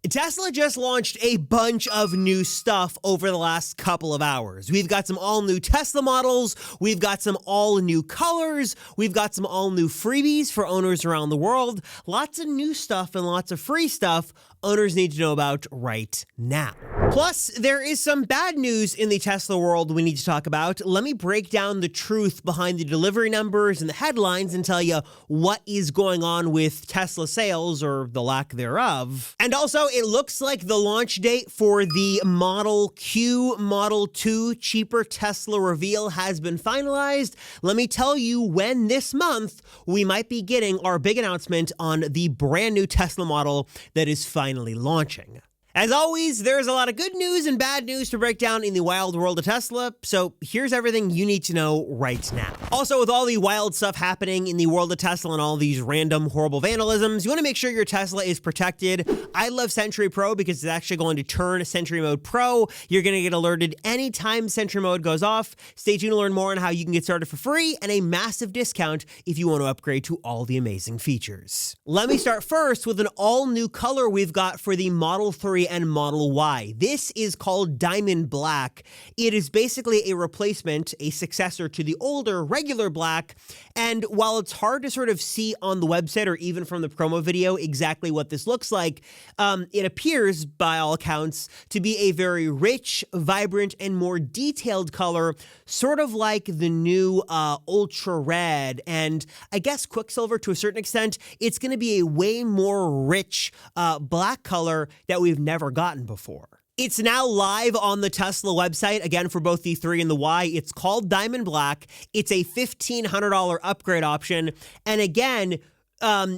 Tesla just launched a bunch of new stuff over the last couple of hours. We've got some all-new Tesla models, we've got some all-new colors, we've got some all-new freebies for owners around the world, lots of new stuff and lots of free stuff owners need to know about right now. Plus, there is some bad news in the Tesla world we need to talk about. Let me break down the truth behind the delivery numbers and the headlines and tell you what is going on with Tesla sales, or the lack thereof. And also, it looks like the launch date for the Model Q, Model 2 cheaper Tesla reveal has been finalized. Let me tell you when this month we might be getting our big announcement on the brand new Tesla model that is finally launching. As always, there's a lot of good news and bad news to break down in the wild world of Tesla, so here's everything you need to know right now. Also, with all the wild stuff happening in the world of Tesla and all these random horrible vandalisms, you want to make sure your Tesla is protected. I love Sentry Pro because it's actually going to turn Sentry Mode Pro. You're going to get alerted anytime Sentry Mode goes off. Stay tuned to learn more on how you can get started for free and a massive discount if you want to upgrade to all the amazing features. Let me start first with an all-new color we've got for the Model 3 and Model Y. This is called Diamond Black. It is basically a replacement, a successor to the older regular black. And while it's hard to sort of see on the website or even from the promo video exactly what this looks like, it appears, by all accounts, to be a very rich, vibrant, and more detailed color, sort of like the new Ultra Red and I guess Quicksilver to a certain extent. It's going to be a way more rich black color that we've never gotten before. It's now live on the Tesla website, again, for both the 3 and the Y. It's called Diamond Black. It's a $1,500 upgrade option. And again,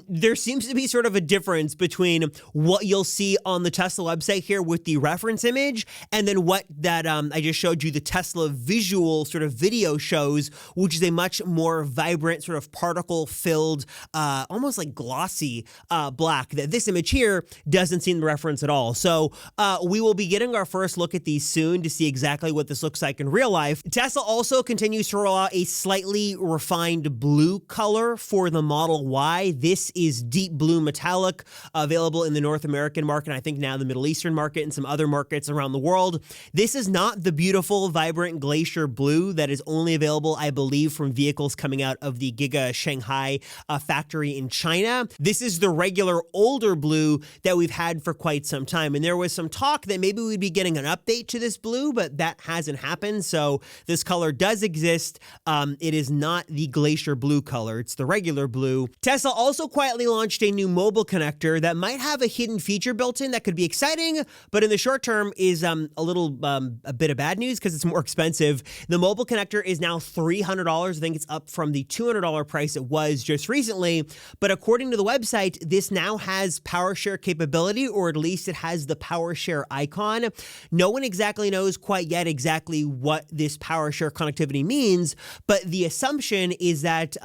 there seems to be sort of a difference between what you'll see on the Tesla website here with the reference image and then what that I just showed you, the Tesla visual sort of video shows, which is a much more vibrant, sort of particle-filled, almost like glossy black that this image here doesn't seem to reference at all. So we will be getting our first look at these soon to see exactly what this looks like in real life. Tesla also continues to roll out a slightly refined blue color for the Model Y. This is deep blue metallic, available in the North American market, and I think now the Middle Eastern market and some other markets around the world. This is not the beautiful, vibrant glacier blue that is only available, I believe, from vehicles coming out of the Giga Shanghai factory in China. This is the regular older blue that we've had for quite some time, and there was some talk that maybe we'd be getting an update to this blue, but that hasn't happened, so this color does exist. It is not the glacier blue color, it's the regular blue. Tesla also quietly launched a new mobile connector that might have a hidden feature built in that could be exciting, but in the short term is a bit of bad news because it's more expensive. The mobile connector is now $300. I think it's up from the $200 price it was just recently. But according to the website, this now has PowerShare capability, or at least it has the PowerShare icon. No one exactly knows quite yet exactly what this PowerShare connectivity means, but the assumption is that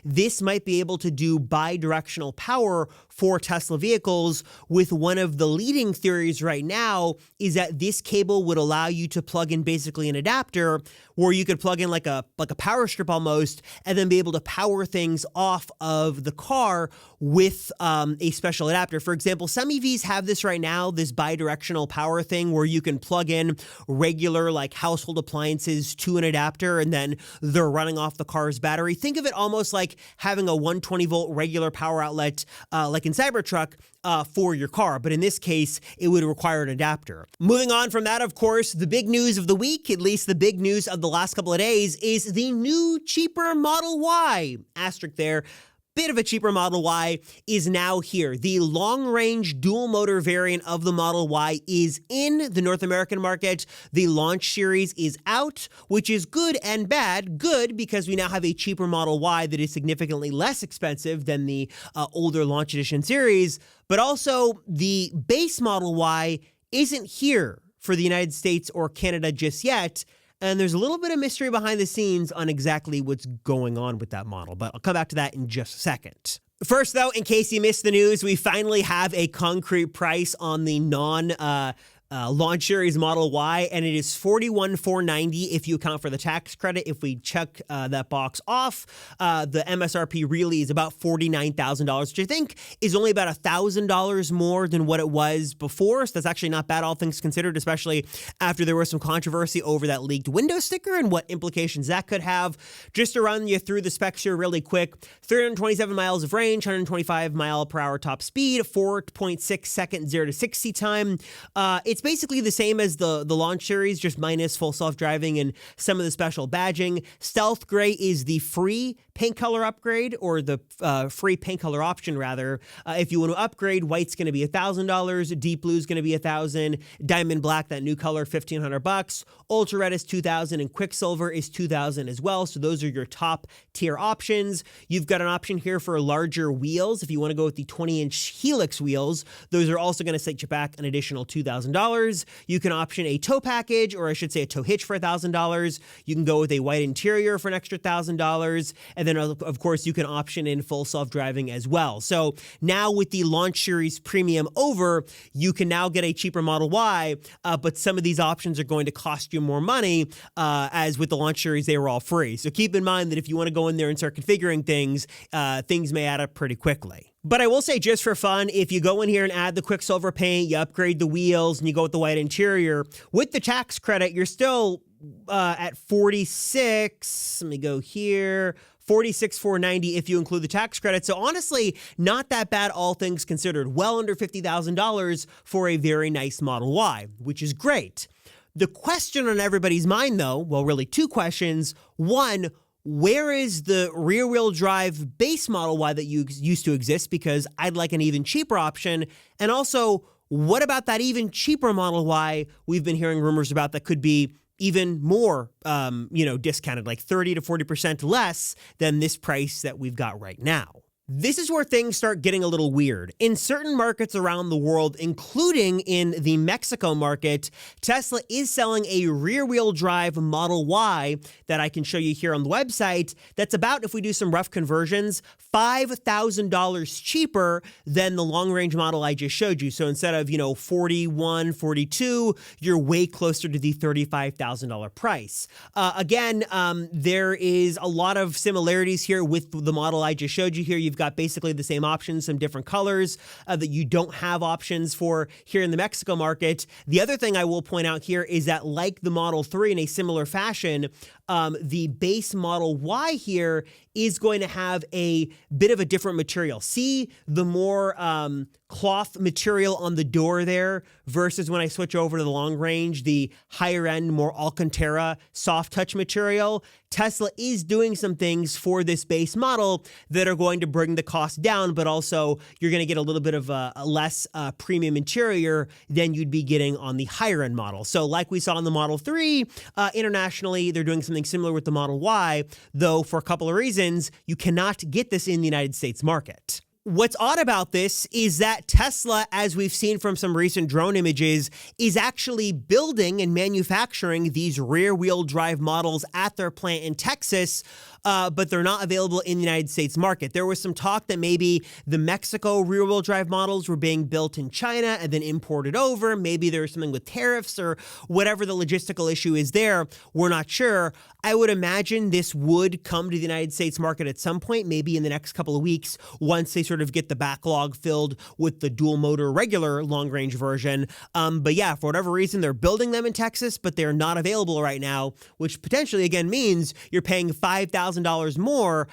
this might be able to do bi-directional power for Tesla vehicles, with one of the leading theories right now is that this cable would allow you to plug in basically an adapter where you could plug in like a power strip almost, and then be able to power things off of the car with a special adapter. For example, some EVs have this right now, this bi-directional power thing where you can plug in regular like household appliances to an adapter and then they're running off the car's battery. Think of it almost like having a 120 volt regular power outlet like in Cybertruck for your car, but in this case, it would require an adapter. Moving on from that, of course, the big news of the week, at least the big news of the last couple of days, is the new cheaper Model Y. Asterisk there. Bit of a cheaper Model Y is now here. The long-range dual-motor variant of the Model Y is in the North American market. The launch series is out, which is good and bad. Good because we now have a cheaper Model Y that is significantly less expensive than the older launch edition series, but also the base Model Y isn't here for the United States or Canada just yet. And there's a little bit of mystery behind the scenes on exactly what's going on with that model, but I'll come back to that in just a second. First, though, in case you missed the news, we finally have a concrete price on the launch series Model Y, and it is $41,490 if you account for the tax credit. If we check that box off, the MSRP really is about $49,000, which I think is only about $1,000 more than what it was before. So that's actually not bad, all things considered, especially after there was some controversy over that leaked window sticker and what implications that could have. Just to run you through the specs here really quick: 327 miles of range, 125 mile per hour top speed, 4.6 second 0 to 60 time. It's basically the same as the launch series, just minus full self-driving and some of the special badging. Stealth Gray is the free paint color upgrade, or the free paint color option, rather. If you want to upgrade, white's going to be $1,000, deep blue's going to be $1,000, diamond black, that new color, $1,500, ultra red is $2,000, and quicksilver is $2,000 as well. So those are your top tier options. You've got an option here for larger wheels. If you want to go with the 20-inch Helix wheels, those are also going to set you back an additional $2,000. You can option a tow package, or I should say a tow hitch, for $1,000. You can go with a white interior for an extra $1,000. And then, of course, you can option in full self-driving as well. So now with the launch series premium over, you can now get a cheaper Model Y, but some of these options are going to cost you more money, as with the launch series, they were all free. So keep in mind that if you want to go in there and start configuring things, things may add up pretty quickly. But I will say, just for fun, if you go in here and add the Quicksilver paint, you upgrade the wheels, and you go with the white interior, with the tax credit, you're still at 46. Let me go here. 46,490 if you include the tax credit. So honestly, not that bad, all things considered. Well under $50,000 for a very nice Model Y, which is great. The question on everybody's mind, though, well, really two questions. One, where is the rear-wheel drive base Model Y that used to exist? Because I'd like an even cheaper option. And also, what about that even cheaper Model Y we've been hearing rumors about that could be even more, discounted, like 30 to 40% less than this price that we've got right now? This is where things start getting a little weird. In certain markets around the world, including in the Mexico market, Tesla is selling a rear-wheel drive Model Y that I can show you here on the website. That's about, if we do some rough conversions, $5,000 cheaper than the long-range model I just showed you. So instead of, $41,000, $42,000, you're way closer to the $35,000 price. Again, there is a lot of similarities here with the model I just showed you here. You've got basically the same options, some different colors that you don't have options for here in the Mexico market. The other thing I will point out here is that, like the Model 3 in a similar fashion, the base Model Y here is going to have a bit of a different material. See the more cloth material on the door there versus when I switch over to the long range, the higher end, more Alcantara soft touch material. Tesla is doing some things for this base model that are going to bring the cost down, but also you're going to get a little bit of a less premium interior than you'd be getting on the higher end model. So like we saw in the Model 3, internationally, they're doing something similar with the Model Y, though for a couple of reasons, you cannot get this in the United States market. What's odd about this is that Tesla, as we've seen from some recent drone images, is actually building and manufacturing these rear-wheel drive models at their plant in Texas, but they're not available in the United States market. There was some talk that maybe the Mexico rear-wheel drive models were being built in China and then imported over. Maybe there was something with tariffs or whatever the logistical issue is there. We're not sure. I would imagine this would come to the United States market at some point, maybe in the next couple of weeks, once they sort of get the backlog filled with the dual motor regular long range version. But yeah, for whatever reason, they're building them in Texas, but they're not available right now, which potentially again means you're paying $5,000 more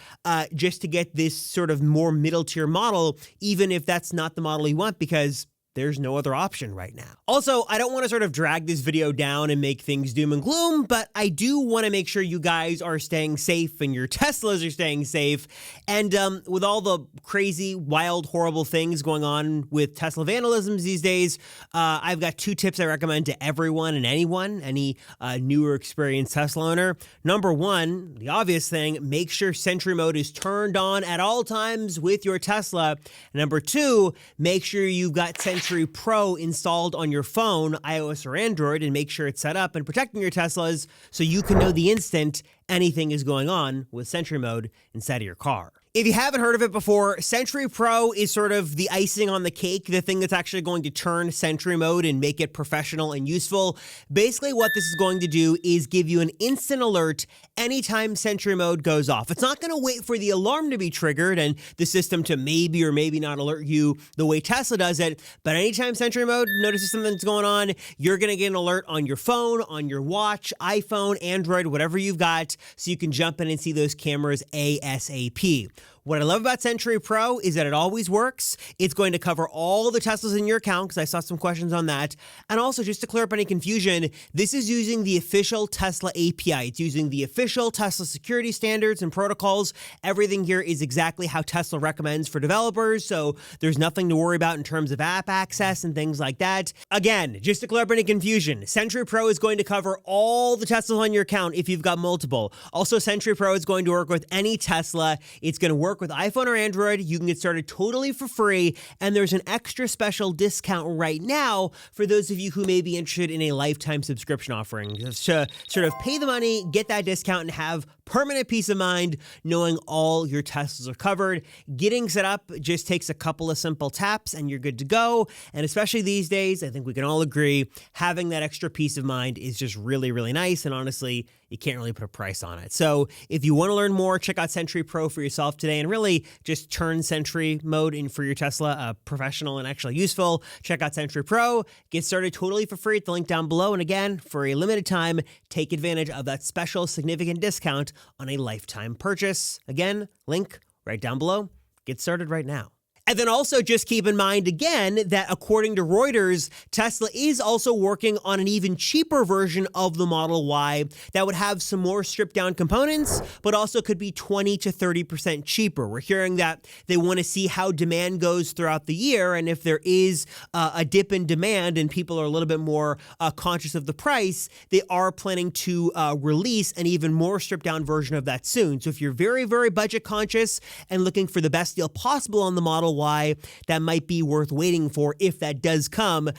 just to get this sort of more middle tier model, even if that's not the model you want, because there's no other option right now. Also, I don't want to sort of drag this video down and make things doom and gloom, but I do want to make sure you guys are staying safe and your Teslas are staying safe. And with all the crazy, wild, horrible things going on with Tesla vandalisms these days, I've got two tips I recommend to everyone and anyone, any new or experienced Tesla owner. Number one, the obvious thing, make sure Sentry Mode is turned on at all times with your Tesla. Number two, make sure you've got Sentry Pro installed on your phone, iOS or Android, and make sure it's set up and protecting your Teslas so you can know the instant anything is going on with Sentry Mode inside of your car. If you haven't heard of it before, Sentry Pro is sort of the icing on the cake, the thing that's actually going to turn Sentry mode and make it professional and useful. Basically, what this is going to do is give you an instant alert anytime Sentry mode goes off. It's not going to wait for the alarm to be triggered and the system to maybe or maybe not alert you the way Tesla does it, but anytime Sentry mode notices something's going on, you're going to get an alert on your phone, on your watch, iPhone, Android, whatever you've got, so you can jump in and see those cameras ASAP. What I love about Sentry Pro is that it always works. It's going to cover all the Teslas in your account, because I saw some questions on that. And also, just to clear up any confusion, this is using the official Tesla API. It's using the official Tesla security standards and protocols. Everything here is exactly how Tesla recommends for developers, so there's nothing to worry about in terms of app access and things like that. Again, just to clear up any confusion, Sentry Pro is going to cover all the Teslas on your account if you've got multiple. Also, Sentry Pro is going to work with any Tesla. It's going to work with iPhone or Android. You can get started totally for free, and there's an extra special discount right now for those of you who may be interested in a lifetime subscription offering to sort of pay the money, get that discount, and have permanent peace of mind knowing all your Teslas are covered. Getting set up just takes a couple of simple taps and you're good to go. And especially these days, I think we can all agree, having that extra peace of mind is just really, really nice. And honestly, you can't really put a price on it. So if you want to learn more, check out Sentry Pro for yourself today and really just turn Sentry mode in for your Tesla professional and actually useful. Check out Sentry Pro. Get started totally for free at the link down below. And again, for a limited time, take advantage of that special significant discount on a lifetime purchase. Again, link right down below. Get started right now. And then also just keep in mind again that according to Reuters, Tesla is also working on an even cheaper version of the Model Y that would have some more stripped down components, but also could be 20 to 30% cheaper. We're hearing that they want to see how demand goes throughout the year, and if there is a dip in demand and people are a little bit more conscious of the price, they are planning to release an even more stripped down version of that soon. So if you're very, very budget conscious and looking for the best deal possible on the Model Y, that might be worth waiting for if that does come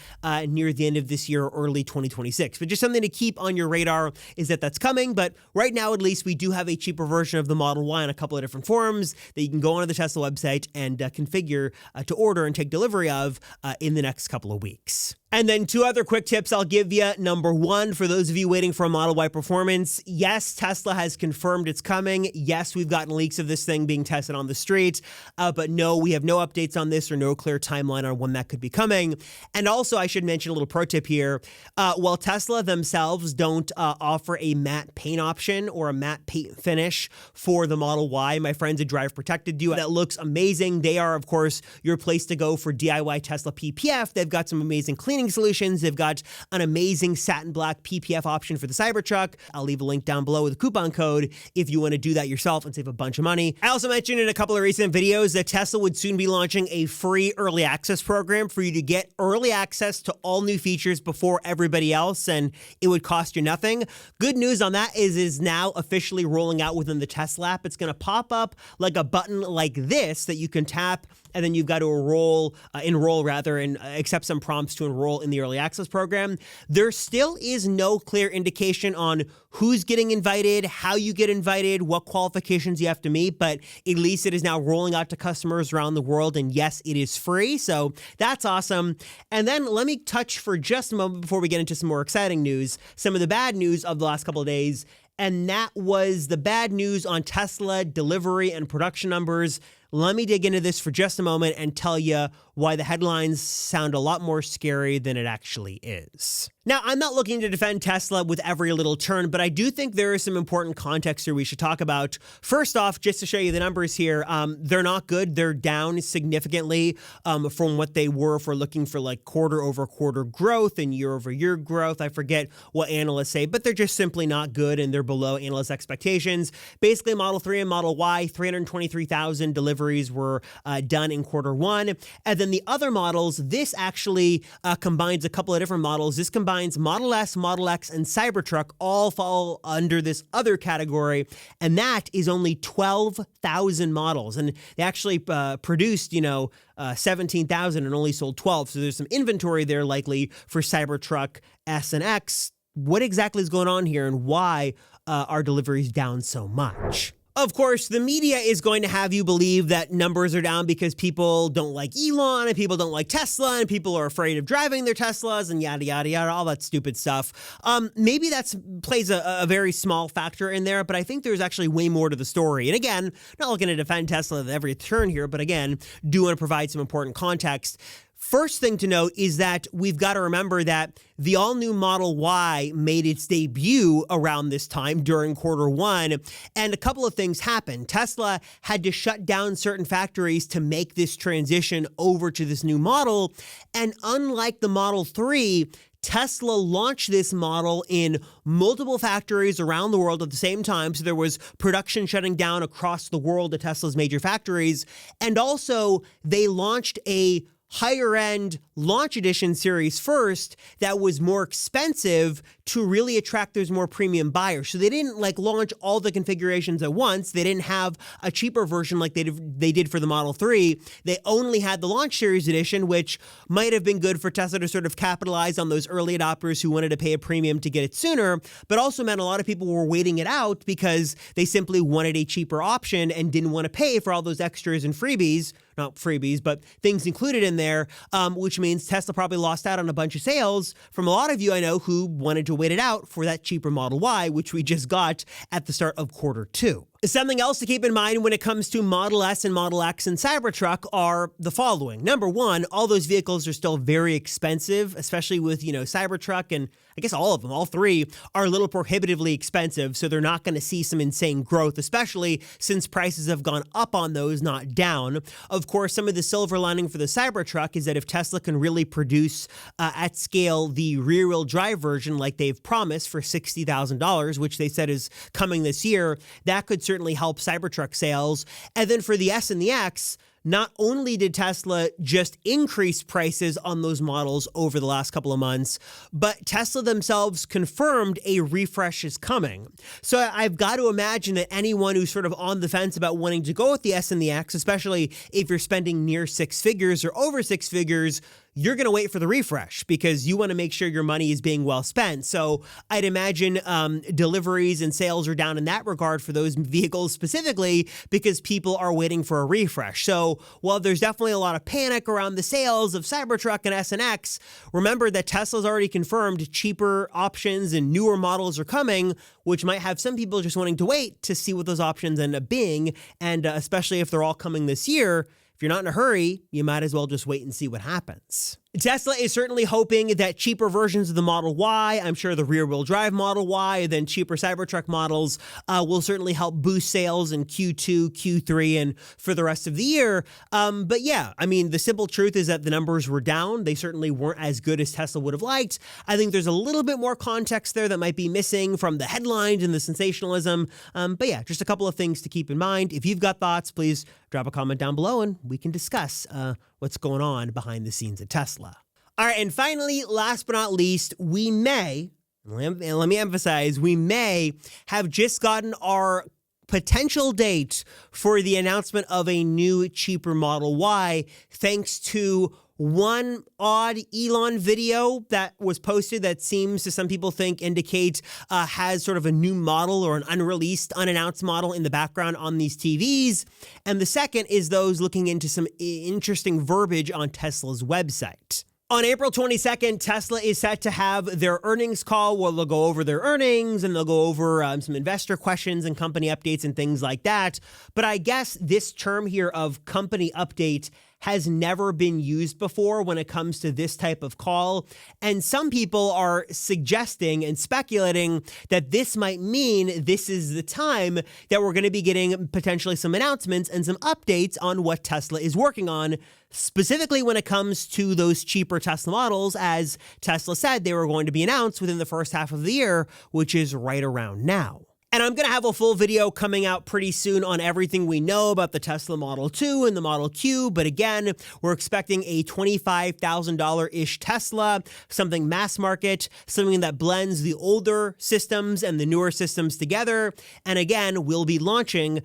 near the end of this year or early 2026. But just something to keep on your radar is that that's coming. But right now, at least, we do have a cheaper version of the Model Y on a couple of different forums that you can go onto the Tesla website and configure to order and take delivery of in the next couple of weeks. And then two other quick tips I'll give you. Number one, for those of you waiting for a Model Y performance, yes, Tesla has confirmed it's coming. Yes, we've gotten leaks of this thing being tested on the street, but no, we have no updates on this or no clear timeline on when that could be coming. And also, I should mention a little pro tip here. While Tesla themselves don't offer a matte paint option or a matte paint finish for the Model Y, my friends at Drive Protected do. That looks amazing. They are, of course, your place to go for DIY Tesla PPF. They've got some amazing cleaning solutions. They've got an amazing satin black PPF option for the Cybertruck. I'll leave a link down below with a coupon code if you want to do that yourself and save a bunch of money. I also mentioned in a couple of recent videos that Tesla would soon be launching a free early access program for you to get early access to all new features before everybody else, and it would cost you nothing. Good news on that is now officially rolling out within the Tesla app. It's going to pop up like a button like this that you can tap, and then you've got to enroll and accept some prompts to enroll in the early access program. There still is no clear indication on who's getting invited, how you get invited, what qualifications you have to meet, but at least it is now rolling out to customers around the world, and yes, it is free, so that's awesome. And then let me touch for just a moment before we get into some more exciting news, some of the bad news of the last couple of days, and that was the bad news on Tesla delivery and production numbers. Let me dig into this for just a moment and tell you why the headlines sound a lot more scary than it actually is. Now, I'm not looking to defend Tesla with every little turn, but I do think there is some important context here we should talk about. First off, just to show you the numbers here, they're not good. They're down significantly from what they were if we're looking for like quarter-over-quarter growth and year-over-year growth. I forget what analysts say, but they're just simply not good and they're below analyst expectations. Basically, Model 3 and Model Y, 323,000 deliveries were done in quarter one. And then the other models, this actually combines a couple of different models. This combines Model S, Model X, and Cybertruck all fall under this other category, and that is only 12,000 models. And they actually produced, 17,000 and only sold 12. So there's some inventory there likely for Cybertruck S and X. What exactly is going on here, and why are deliveries down so much? Of course, the media is going to have you believe that numbers are down because people don't like Elon and people don't like Tesla and people are afraid of driving their Teslas and yada, yada, yada, all that stupid stuff. Maybe that plays a very small factor in there, but I think there's actually way more to the story. And again, not looking to defend Tesla at every turn here, but again, do want to provide some important context. First thing to note is that we've got to remember that the all-new Model Y made its debut around this time during Q1, and a couple of things happened. Tesla had to shut down certain factories to make this transition over to this new model, and unlike the Model 3, Tesla launched this model in multiple factories around the world at the same time. So there was production shutting down across the world at Tesla's major factories. And also, they launched a higher-end launch edition series first that was more expensive to really attract those more premium buyers. So they didn't launch all the configurations at once. They didn't have a cheaper version like they did for the Model 3. They only had the launch series edition, which might have been good for Tesla to sort of capitalize on those early adopters who wanted to pay a premium to get it sooner, but also meant a lot of people were waiting it out because they simply wanted a cheaper option and didn't want to pay for all those extras and freebies. Not freebies, but things included in there, which means Tesla probably lost out on a bunch of sales from a lot of you I know who wanted to wait it out for that cheaper Model Y, which we just got at the start of Q2. Something else to keep in mind when it comes to Model S and Model X and Cybertruck are the following. Number one, all those vehicles are still very expensive, especially with, Cybertruck, and I guess all of them, all three, are a little prohibitively expensive, so they're not going to see some insane growth, especially since prices have gone up on those, not down. Of course, some of the silver lining for the Cybertruck is that if Tesla can really produce at scale the rear-wheel drive version like they've promised for $60,000, which they said is coming this year, that could certainly help Cybertruck sales. And then for the S and the X, not only did Tesla just increase prices on those models over the last couple of months, but Tesla themselves confirmed a refresh is coming. So I've got to imagine that anyone who's sort of on the fence about wanting to go with the S and the X, especially if you're spending near six figures or over six figures, you're going to wait for the refresh because you want to make sure your money is being well spent. So I'd imagine deliveries and sales are down in that regard for those vehicles specifically because people are waiting for a refresh. So while there's definitely a lot of panic around the sales of Cybertruck and S and X, remember that Tesla's already confirmed cheaper options and newer models are coming, which might have some people just wanting to wait to see what those options end up being. And especially if they're all coming this year, if you're not in a hurry, you might as well just wait and see what happens. Tesla is certainly hoping that cheaper versions of the Model Y, I'm sure the rear-wheel drive Model Y, and then cheaper Cybertruck models will certainly help boost sales in Q2, Q3, and for the rest of the year. But yeah, I mean, the simple truth is that the numbers were down. They certainly weren't as good as Tesla would have liked. I think there's a little bit more context there that might be missing from the headlines and the sensationalism. But yeah, just a couple of things to keep in mind. If you've got thoughts, please drop a comment down below and we can discuss what's going on behind the scenes at Tesla. All right, and finally, last but not least, we may, and let me emphasize, we may have just gotten our potential date for the announcement of a new, cheaper Model Y, thanks to one odd Elon video that was posted that seems to some people think indicate has sort of a new model or an unreleased, unannounced model in the background on these TVs. And the second is those looking into some interesting verbiage on Tesla's website. On April 22nd, Tesla is set to have their earnings call where they'll go over their earnings and they'll go over some investor questions and company updates and things like that. But I guess this term here of company update has never been used before when it comes to this type of call. And some people are suggesting and speculating that this might mean this is the time that we're going to be getting potentially some announcements and some updates on what Tesla is working on, specifically when it comes to those cheaper Tesla models, as Tesla said they were going to be announced within the first half of the year, which is right around now. And I'm going to have a full video coming out pretty soon on everything we know about the Model 2 and the Model Q. But again, we're expecting a $25,000-ish Tesla, something mass market, something that blends the older systems and the newer systems together. And again, we'll be launching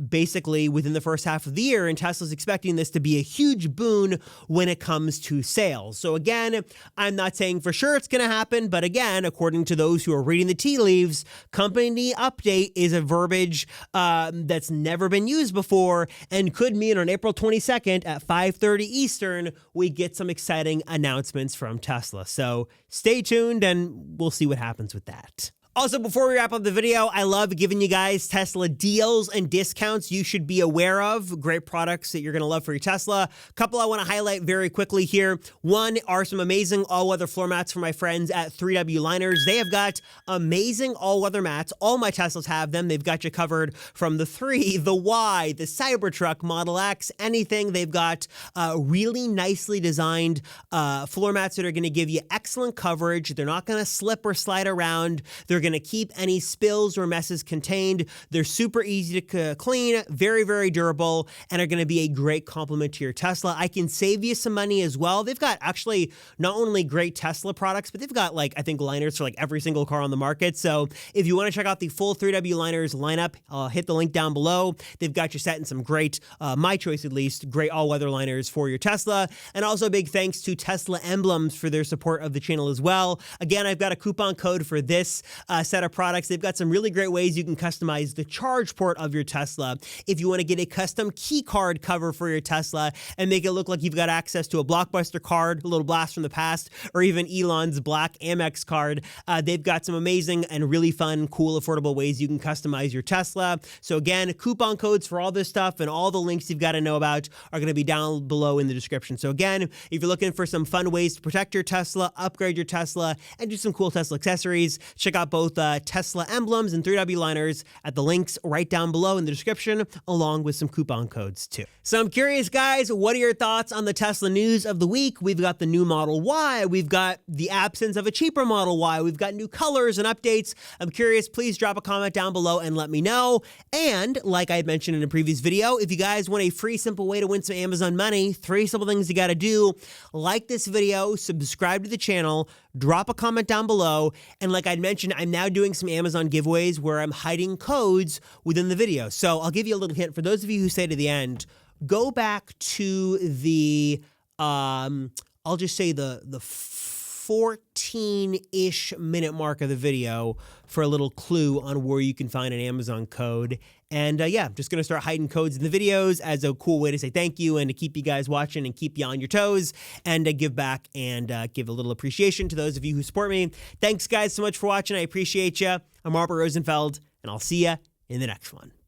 basically within the first half of the year. And Tesla's expecting this to be a huge boon when it comes to sales. So again, I'm not saying for sure it's going to happen. But again, according to those who are reading the tea leaves, company any update is a verbiage that's never been used before and could mean on April 22nd at 5:30 Eastern, we get some exciting announcements from Tesla. So stay tuned and we'll see what happens with that. Also, before we wrap up the video, I love giving you guys Tesla deals and discounts you should be aware of. Great products that you're going to love for your Tesla. A couple I want to highlight very quickly here. One are some amazing all-weather floor mats for my friends at 3W Liners. They have got amazing all-weather mats. All my Teslas have them. They've got you covered from the 3, the Y, the Cybertruck, Model X, anything. They've got really nicely designed floor mats that are going to give you excellent coverage. They're not going to slip or slide around. They're going to keep any spills or messes contained. They're super easy to clean, very, very durable, and are going to be a great complement to your Tesla. I can save you some money as well. They've got actually not only great Tesla products, but they've got I think liners for every single car on the market. So if you want to check out the full 3W Liners lineup, hit the link down below. They've got you set in some great, my choice at least, great all-weather liners for your Tesla. And also big thanks to Tesla Emblems for their support of the channel as well. Again, I've got a coupon code for this set of products. They've got some really great ways you can customize the charge port of your Tesla. If you want to get a custom key card cover for your Tesla and make it look like you've got access to a Blockbuster card, a little blast from the past, or even Elon's black Amex card, they've got some amazing and really fun, cool, affordable ways you can customize your Tesla. So again, coupon codes for all this stuff and all the links you've got to know about are going to be down below in the description. So again, if you're looking for some fun ways to protect your Tesla, upgrade your Tesla, and do some cool Tesla accessories, check out both Tesla Emblems and 3W Liners at the links right down below in the description, along with some coupon codes too. So I'm curious, guys, what are your thoughts on the Tesla news of the week? We've got the new Model Y. We've got the absence of a cheaper Model Y. We've got new colors and updates. I'm curious. Please drop a comment down below and let me know. And like I had mentioned in a previous video, if you guys want a free, simple way to win some Amazon money, 3 simple things you got to do: like this video, subscribe to the channel, drop a comment down below, and like I'd mentioned, I'm now doing some Amazon giveaways where I'm hiding codes within the video. So I'll give you a little hint. For those of you who stay to the end, go back to the, I'll just say the 14-ish minute mark of the video for a little clue on where you can find an Amazon code. And yeah, I'm just going to start hiding codes in the videos as a cool way to say thank you and to keep you guys watching and keep you on your toes and give back and give a little appreciation to those of you who support me. Thanks, guys, so much for watching. I appreciate you. I'm Robert Rosenfeld, and I'll see you in the next one.